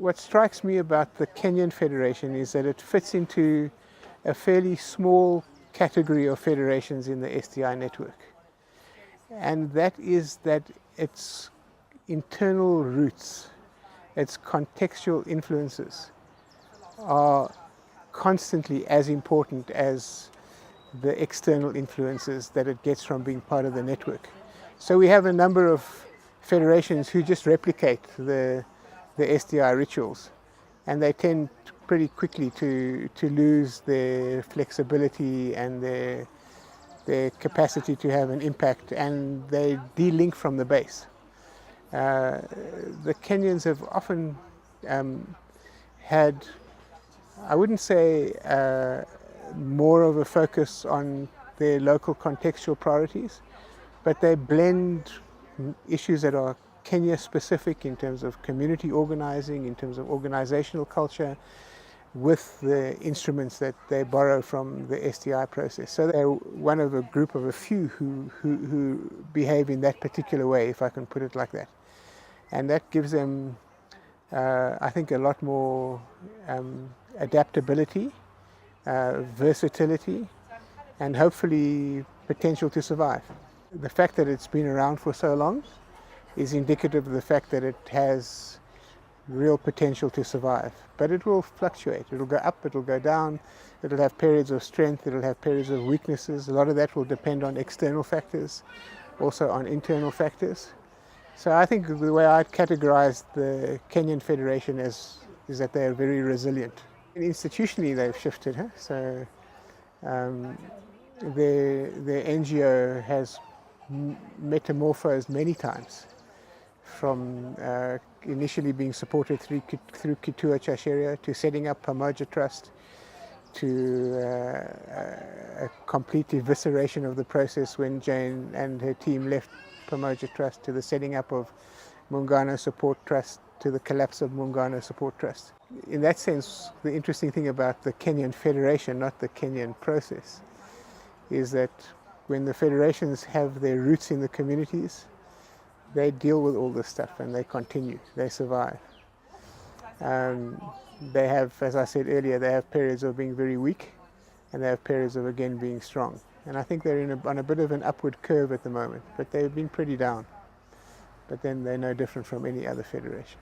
What strikes me about the Kenyan Federation is that it fits into a fairly small category of federations in the SDI network. And that is that its internal roots, its contextual influences are constantly as important as the external influences that it gets from being part of the network. So we have a number of federations who just replicate the SDI rituals, and they tend pretty quickly to lose their flexibility and their capacity to have an impact, and they de-link from the base. The Kenyans have often had, I wouldn't say more of a focus on their local contextual priorities, but they blend issues that are Kenya specific in terms of community organizing, in terms of organizational culture, with the instruments that they borrow from the SDI process. So they're one of a group of a few who behave in that particular way, if I can put it like that. And that gives them, I think, a lot more adaptability, versatility, and hopefully potential to survive. The fact that it's been around for so long is indicative of the fact that it has real potential to survive. But it will fluctuate. It'll go up, it'll go down, it'll have periods of strength, it'll have periods of weaknesses. A lot of that will depend on external factors, also on internal factors. So I think the way I'd categorize the Kenyan Federation is that they are very resilient. And institutionally they've shifted, huh? So their NGO has metamorphosed many times, from initially being supported through Kituo cha Sheria, to setting up Pamoja Trust, to a complete evisceration of the process when Jane and her team left Pamoja Trust, to the setting up of Muungano Support Trust, to the collapse of Muungano Support Trust. In that sense, the interesting thing about the Kenyan Federation, not the Kenyan process, is that when the federations have their roots in the communities, they deal with all this stuff and they continue, they survive. They have, as I said earlier, they have periods of being very weak and they have periods of again being strong. And I think they're on a bit of an upward curve at the moment, but they've been pretty down. But then they're no different from any other federation.